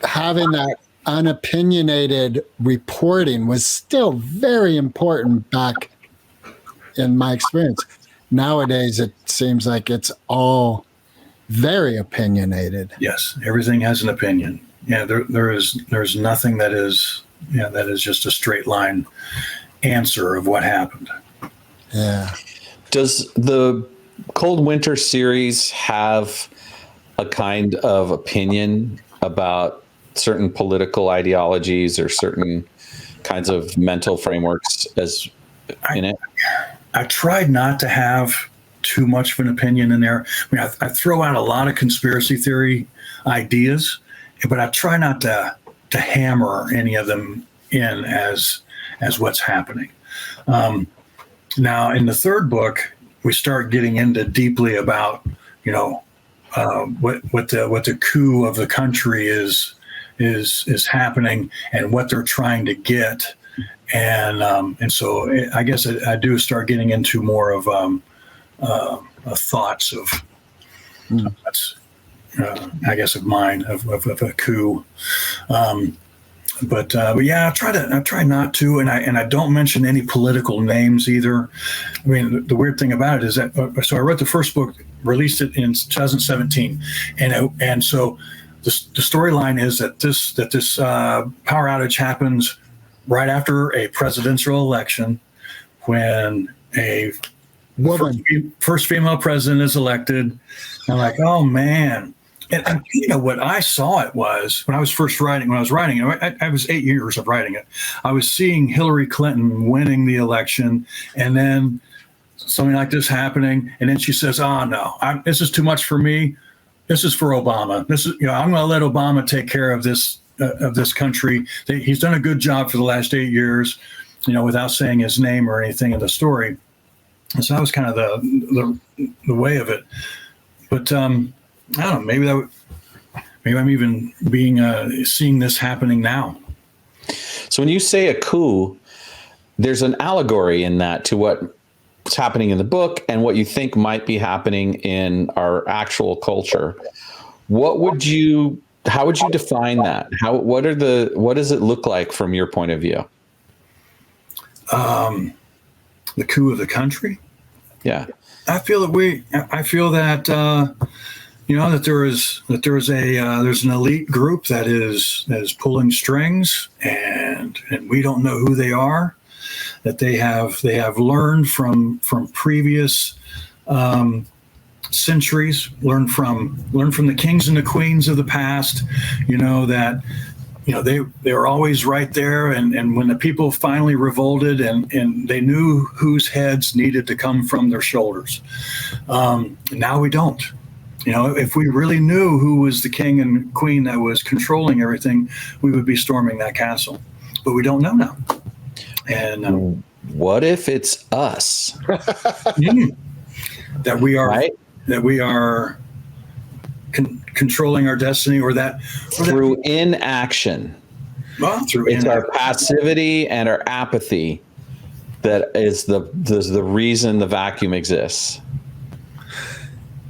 [SPEAKER 2] having that unopinionated reporting was still very important back in my experience. Nowadays, it seems like it's all very opinionated.
[SPEAKER 9] Yes, everything has an opinion. Yeah, there's nothing that is just a straight line answer of what happened.
[SPEAKER 2] Yeah.
[SPEAKER 1] Does the Cold Winter series have a kind of opinion about certain political ideologies or certain kinds of mental frameworks in it?
[SPEAKER 9] I tried not to have too much of an opinion in there. I mean, I throw out a lot of conspiracy theory ideas, but I try not to hammer any of them in as what's happening. Now, in the third book, we start getting into deeply about, you know, what the coup of the country is happening and what they're trying to get. And so I guess I do start getting into more of thoughts of I guess of mine of a coup. But yeah, I try not to, and I don't mention any political names either. I mean, the weird thing about it is that so I wrote the first book, released it in 2017, and so the storyline is that this power outage happens right after a presidential election, when a first female president is elected. I'm like, oh man. And you know what I saw it was when I was writing it, I was 8 years of writing it. I was seeing Hillary Clinton winning the election, and then something like this happening, and then she says, "Oh no, this is too much for me. This is for Obama. This is, I'm going to let Obama take care of this country. He's done a good job for the last 8 years, without saying his name or anything in the story." And so that was kind of the way of it. But I don't know. Maybe I'm even seeing this happening now.
[SPEAKER 1] So when you say a coup, there's an allegory in that to what's happening in the book and what you think might be happening in our actual culture. How would you define that? What does it look like from your point of view?
[SPEAKER 9] The coup of the country.
[SPEAKER 1] Yeah,
[SPEAKER 9] I feel that there's an elite group that is pulling strings, and we don't know who they are. That they have learned from previous centuries, learned from the kings and the queens of the past. They were always right there, and when the people finally revolted, and they knew whose heads needed to come from their shoulders. Now we don't. If we really knew who was the king and queen that was controlling everything, we would be storming that castle. But we don't know now. And
[SPEAKER 1] what if it's us?
[SPEAKER 9] That we are controlling our destiny, or
[SPEAKER 1] through inaction.
[SPEAKER 9] Well,
[SPEAKER 1] it's our passivity and our apathy that is the reason the vacuum exists.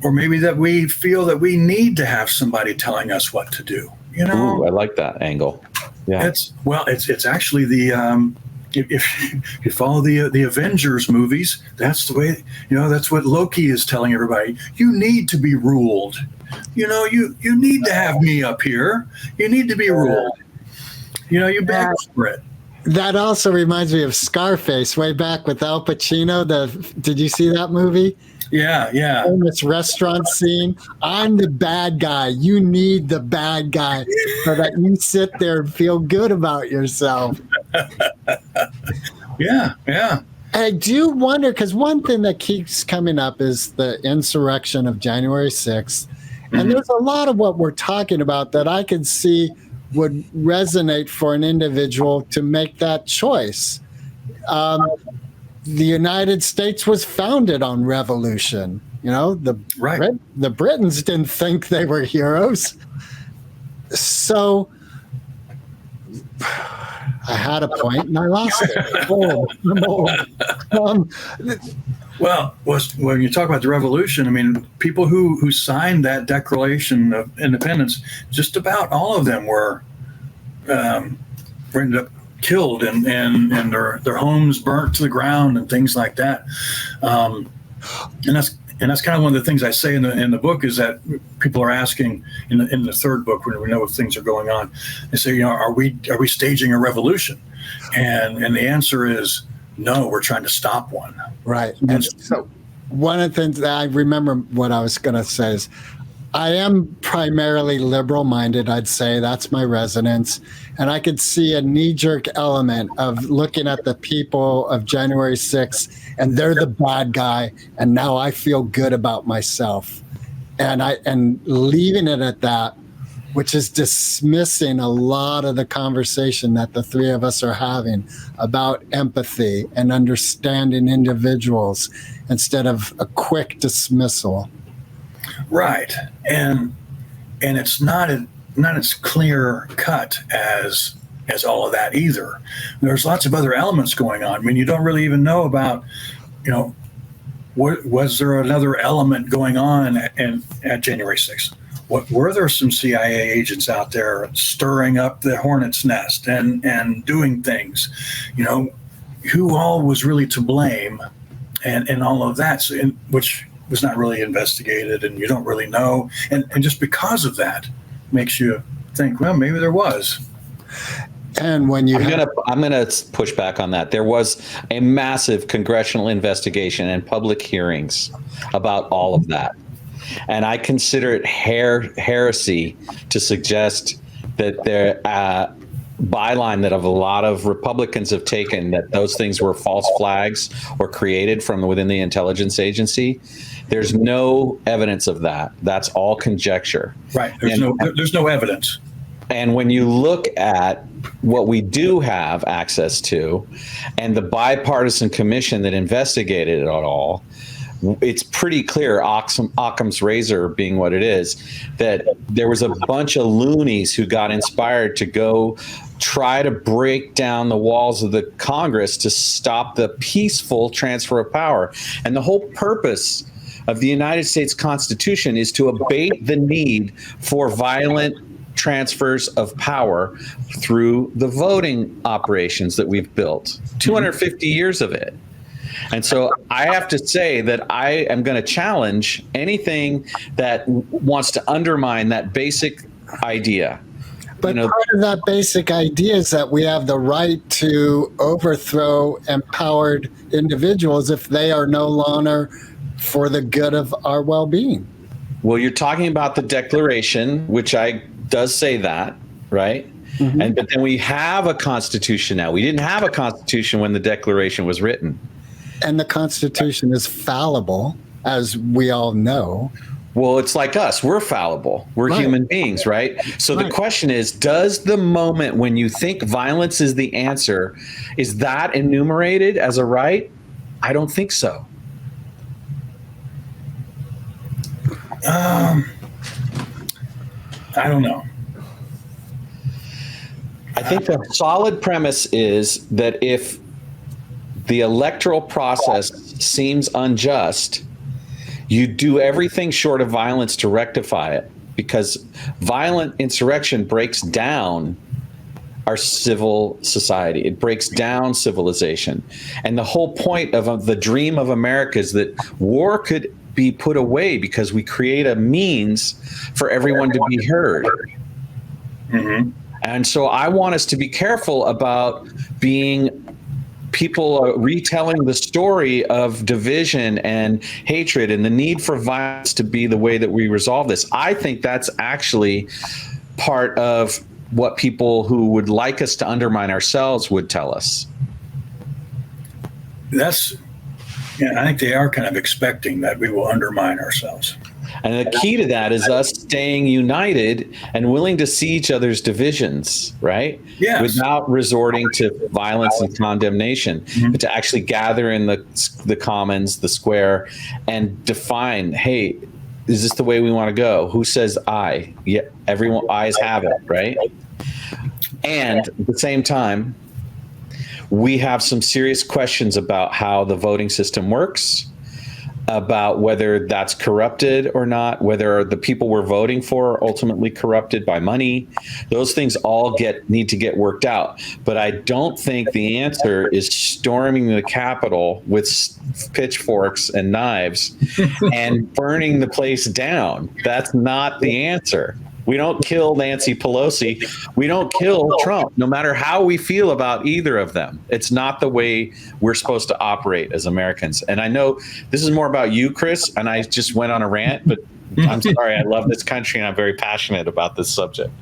[SPEAKER 9] Or maybe that we feel that we need to have somebody telling us what to do.
[SPEAKER 1] Ooh, I like that angle. Yeah.
[SPEAKER 9] It's actually the if you follow the Avengers movies, that's the way, that's what Loki is telling everybody. You need to be ruled. You need to have me up here. You need to be ruled. You beg for it.
[SPEAKER 2] That also reminds me of Scarface, way back with Al Pacino. Did you see that movie?
[SPEAKER 9] Yeah.
[SPEAKER 2] In this restaurant scene, I'm the bad guy. You need the bad guy so that you sit there and feel good about yourself.
[SPEAKER 9] Yeah.
[SPEAKER 2] I do wonder, because one thing that keeps coming up is the insurrection of January 6th. And there's a lot of what we're talking about that I could see would resonate for an individual to make that choice. The United States was founded on revolution. The Britons didn't think they were heroes. So I had a point and I lost it. I'm old.
[SPEAKER 9] Well, when you talk about the revolution, I mean, people who signed that Declaration of Independence, just about all of them were ended up killed and their homes burnt to the ground and things like that. And that's kind of one of the things I say in the book, is that people are asking in the third book, when we know what things are going on, they say, are we staging a revolution? And the answer is no, we're trying to stop one.
[SPEAKER 2] Right. And so one of the things that I remember, what I was going to say is, I am primarily liberal minded. I'd say that's my resonance. And I could see a knee-jerk element of looking at the people of January 6th, and they're the bad guy, and now I feel good about myself. And leaving it at that, which is dismissing a lot of the conversation that the three of us are having about empathy and understanding individuals instead of a quick dismissal.
[SPEAKER 9] Right. And it's not as clear cut as all of that either. There's lots of other elements going on. I mean, you don't really even know about, was there another element going on at January 6th? Were there some CIA agents out there stirring up the hornet's nest and doing things? Who all was really to blame and all of that, which was not really investigated, and you don't really know. And just because of that makes you think, well, maybe there was.
[SPEAKER 2] And when
[SPEAKER 1] I'm gonna push back on that. There was a massive congressional investigation and public hearings about all of that. And I consider it heresy to suggest that their byline that a lot of Republicans have taken, that those things were false flags or created from within the intelligence agency. There's no evidence of that. That's all conjecture.
[SPEAKER 9] Right. There's no evidence.
[SPEAKER 1] And when you look at what we do have access to and the bipartisan commission that investigated it all, it's pretty clear, Occam's razor being what it is, that there was a bunch of loonies who got inspired to go try to break down the walls of the Congress to stop the peaceful transfer of power. And the whole purpose of the United States Constitution is to abate the need for violent transfers of power through the voting operations that we've built. 250 years of it. And so I have to say that I am going to challenge anything that wants to undermine that basic idea.
[SPEAKER 2] But part of that basic idea is that we have the right to overthrow empowered individuals if they are no longer for the good of our well-being.
[SPEAKER 1] Well, you're talking about the Declaration, which does say that, right? Mm-hmm. But then we have a Constitution now. We didn't have a Constitution when the Declaration was written.
[SPEAKER 2] And the Constitution is fallible, as we all know.
[SPEAKER 1] Well, it's like us. We're fallible. We're human beings, right? So the question is, does the moment when you think violence is the answer, is that enumerated as a right? I don't think so.
[SPEAKER 9] I don't know.
[SPEAKER 1] I think the solid premise is that if the electoral process seems unjust, you do everything short of violence to rectify it, because violent insurrection breaks down our civil society. It breaks down civilization. And the whole point of the dream of America is that war could be put away because we create a means for everyone to be heard.
[SPEAKER 9] Mm-hmm.
[SPEAKER 1] And so I want us to be careful about being people retelling the story of division and hatred and the need for violence to be the way that we resolve this. I think that's actually part of what people who would like us to undermine ourselves would tell us.
[SPEAKER 9] I think they are kind of expecting that we will undermine ourselves.
[SPEAKER 1] And the key to that is us staying united and willing to see each other's divisions, right?
[SPEAKER 9] Yes.
[SPEAKER 1] Without resorting to violence and condemnation, but to actually gather in the commons, the square, and define, hey, is this the way we want to go? Who says I? Yeah, everyone, eyes have it, right? And at the same time, we have some serious questions about how the voting system works, about whether that's corrupted or not, whether the people we're voting for are ultimately corrupted by money. Those things all need to get worked out. But I don't think the answer is storming the Capitol with pitchforks and knives and burning the place down. That's not the answer. We don't kill Nancy Pelosi. We don't kill Trump, no matter how we feel about either of them. It's not the way we're supposed to operate as Americans. And I know this is more about you, Chris, and I just went on a rant, but I'm sorry. I love this country, and I'm very passionate about this subject.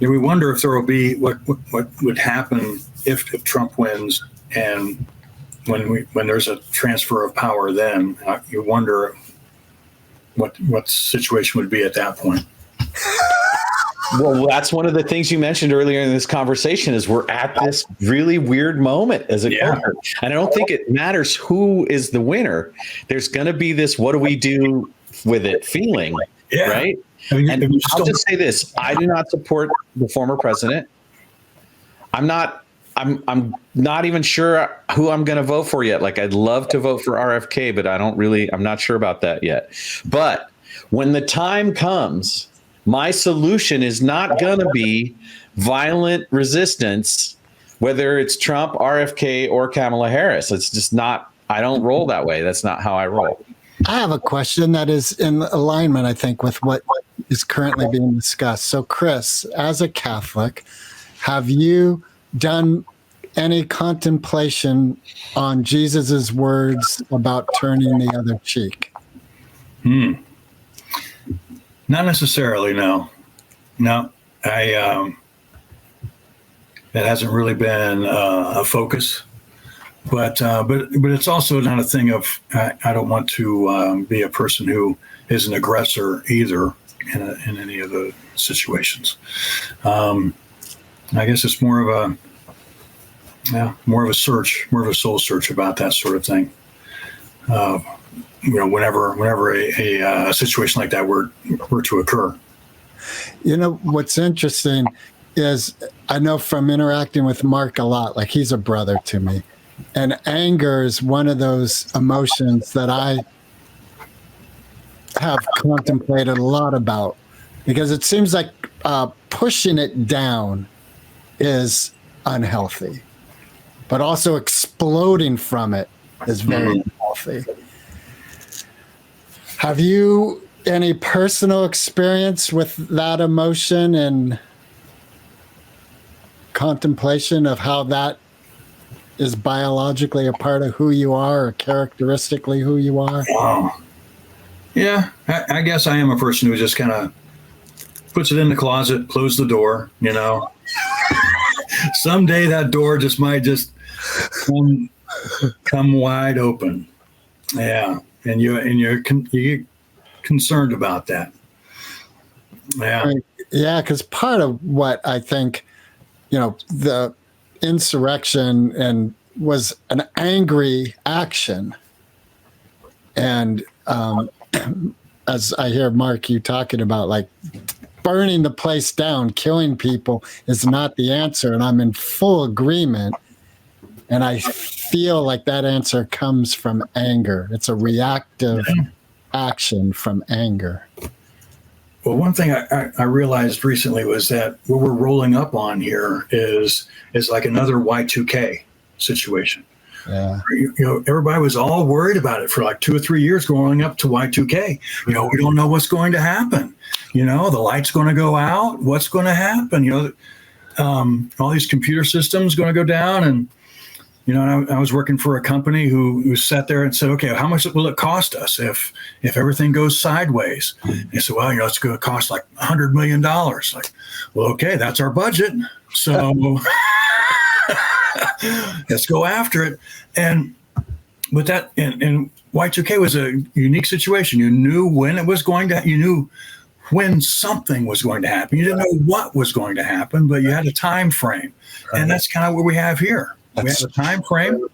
[SPEAKER 9] We wonder if there will be what would happen if Trump wins, and when there's a transfer of power. Then you wonder what the situation would be at that point.
[SPEAKER 1] Well, that's one of the things you mentioned earlier in this conversation is we're at this really weird moment as a culture. And I don't think it matters who is the winner. There's going to be this, what do we do with it feeling, right? And I'll just say this. I do not support the former president. I'm not even sure who I'm going to vote for yet. Like, I'd love to vote for RFK, but I'm not sure about that yet. But when the time comes, my solution is not going to be violent resistance, whether it's Trump, RFK, or Kamala Harris. It's just not, I don't roll that way. That's not how I roll.
[SPEAKER 2] I have a question that is in alignment, I think, with what is currently being discussed. So, Chris, as a Catholic, have you done any contemplation on Jesus's words about turning the other cheek?
[SPEAKER 9] Not necessarily, no. That hasn't really been a focus. But it's also not a thing of I don't want to be a person who is an aggressor either in any of the situations. I guess it's more of a search, more of a soul search about that sort of thing. Whenever a situation like that were to occur.
[SPEAKER 2] You know, what's interesting is I know from interacting with Mark a lot, like he's a brother to me. And anger is one of those emotions that I have contemplated a lot about, because it seems like pushing it down is unhealthy, but also exploding from it is very unhealthy. Have you any personal experience with that emotion and contemplation of how that is biologically a part of who you are or characteristically who you are?
[SPEAKER 9] Yeah, I guess I am a person who just kind of puts it in the closet, close the door, Someday that door might come wide open. Yeah, and you get concerned about that. Yeah.
[SPEAKER 2] Yeah, because part of what I think, the insurrection was an angry action. And as I hear Mark, you talking about like burning the place down, killing people is not the answer. And I'm in full agreement. And I feel like that answer comes from anger. It's a reactive action from anger.
[SPEAKER 9] Well, one thing I realized recently was that what we're rolling up on here is like another Y2K situation.
[SPEAKER 2] Yeah.
[SPEAKER 9] Everybody was all worried about it for like 2 or 3 years going up to Y2K. We don't know what's going to happen. The light's going to go out. What's going to happen? All these computer systems going to go down. And, I was working for a company who sat there and said, okay, how much will it cost us if everything goes sideways? They said, well, it's going to cost like $100 million. Like, well, okay, that's our budget. So let's go after it. And Y2K was a unique situation. You knew when it was going to, you knew when something was going to happen. You didn't know what was going to happen, but you had a time frame. And that's kind of what we have here. We have a time frame,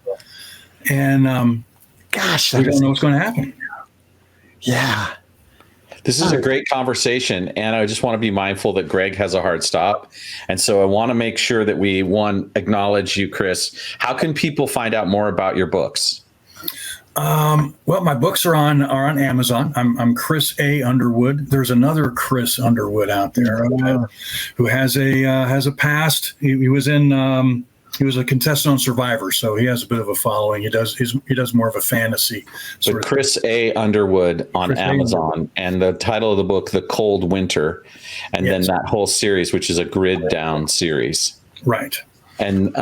[SPEAKER 9] and we don't know what's going to happen.
[SPEAKER 2] Yeah.
[SPEAKER 1] This is a great conversation, and I just want to be mindful that Greg has a hard stop. And so I want to make sure that we, acknowledge you, Chris. How can people find out more about your books?
[SPEAKER 9] Well, my books are on Amazon. I'm Chris A. Underwood. There's another Chris Underwood out there who has a past. He was in. He was a contestant on Survivor, so he has a bit of a following. He does more of a fantasy.
[SPEAKER 1] So Chris A. Underwood on
[SPEAKER 9] Chris
[SPEAKER 1] Amazon, and the title of the book, The Cold Winter, and then that whole series, which is a grid down series.
[SPEAKER 9] Right.
[SPEAKER 1] And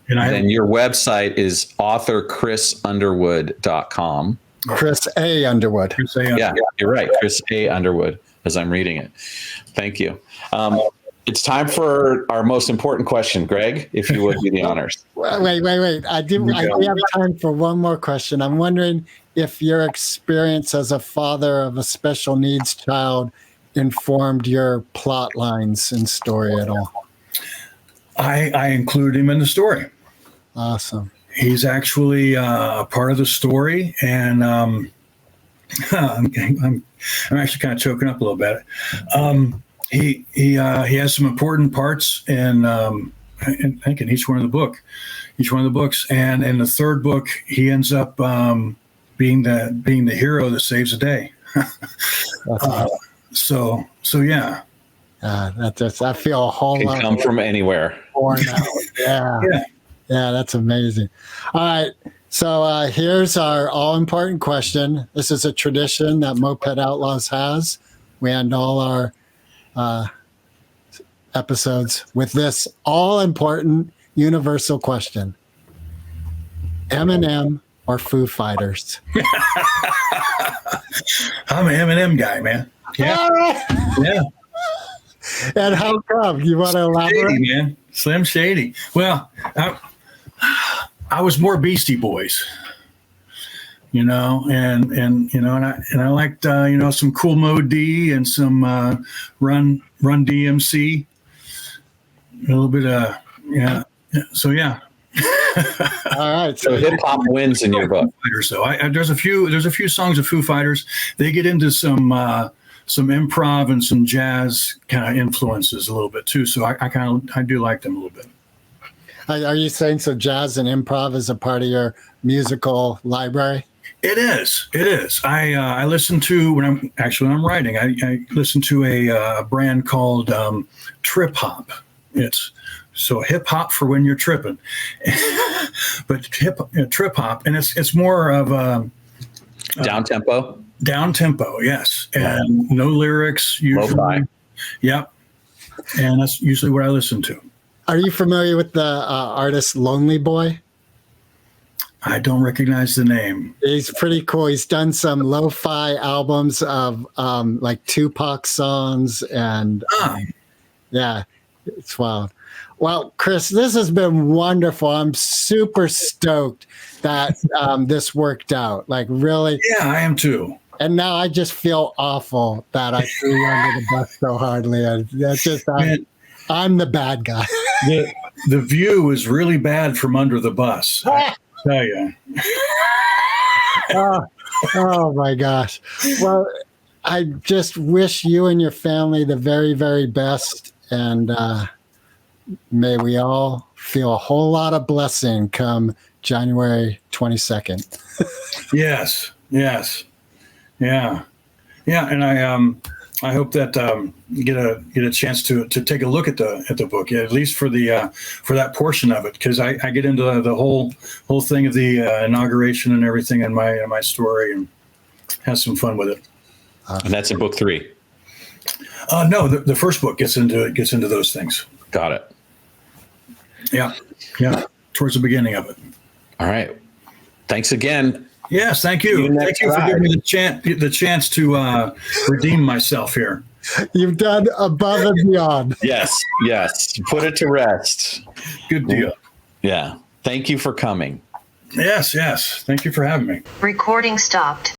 [SPEAKER 1] then your website is authorchrisunderwood.com.
[SPEAKER 2] Chris A. Underwood.
[SPEAKER 9] Chris A. Underwood.
[SPEAKER 1] Yeah, you're right. Chris A. Underwood, as I'm reading it. Thank you. It's time for our most important question, Greg, if you would do the honors.
[SPEAKER 2] Wait. I do have time for one more question. I'm wondering if your experience as a father of a special needs child informed your plot lines and story at all.
[SPEAKER 9] I include him in the story.
[SPEAKER 2] Awesome.
[SPEAKER 9] He's actually a part of the story, and I'm actually kind of choking up a little bit. He has some important parts in I think in each one of the books, and in the third book he ends up being the hero that saves the day. So yeah.
[SPEAKER 2] I feel a whole lot.
[SPEAKER 1] Come from anywhere.
[SPEAKER 2] Yeah, that's amazing. All right. So here's our all-important question. This is a tradition that Moped Outlaws has. We end all our episodes with this all-important universal question: Eminem or Foo Fighters?
[SPEAKER 9] I'm an Eminem guy, man. Yeah. Yeah.
[SPEAKER 2] And how come? You want to elaborate?
[SPEAKER 9] Shady, man. Slim Shady. Well, I was more Beastie Boys, and I liked some Cool Mo D and some Run DMC, a little bit of So yeah.
[SPEAKER 2] All right.
[SPEAKER 1] So hip hop wins in your book.
[SPEAKER 9] So there's a few songs of Foo Fighters. They get into some improv and some jazz kind of influences a little bit too. So I do like them a little bit.
[SPEAKER 2] Are you saying so jazz and improv is a part of your musical library?
[SPEAKER 9] It is. I listen to when I'm writing. I listen to a brand called Trip Hop. It's so hip hop for when you're tripping, but trip hop, and it's more of a
[SPEAKER 1] down tempo.
[SPEAKER 9] Down tempo, yes, and no lyrics usually.
[SPEAKER 1] Lo-fi.
[SPEAKER 9] Yep, and that's usually what I listen to.
[SPEAKER 2] Are you familiar with the artist Lonely Boy?
[SPEAKER 9] I don't recognize the name.
[SPEAKER 2] He's pretty cool. He's done some lo-fi albums of like Tupac songs, and yeah, it's wild. Well, Chris, this has been wonderful. I'm super stoked that this worked out. Like, really.
[SPEAKER 9] Yeah, I am too.
[SPEAKER 2] And now I just feel awful that I threw you under the bus so hardly. I'm the bad guy.
[SPEAKER 9] The view is really bad from under the bus. I tell you.
[SPEAKER 2] Oh my gosh. Well, I just wish you and your family the very, very best. And may we all feel a whole lot of blessing come January 22nd.
[SPEAKER 9] Yes. Yeah. And I hope that get a chance to take a look at the book, at least for that portion of it, because I get into the whole thing of the inauguration and everything in my story, and have some fun with it.
[SPEAKER 1] And that's in book 3.
[SPEAKER 9] No, the first book gets into those things.
[SPEAKER 1] Got it.
[SPEAKER 9] Yeah, towards the beginning of it.
[SPEAKER 1] All right. Thanks again.
[SPEAKER 9] Yes, thank you. Thank you for giving me the chance to redeem myself here.
[SPEAKER 2] You've done above and beyond.
[SPEAKER 1] Yes. Put it to rest.
[SPEAKER 9] Good deal.
[SPEAKER 1] Yeah. Thank you for coming.
[SPEAKER 9] Yes. Thank you for having me.
[SPEAKER 4] Recording stopped.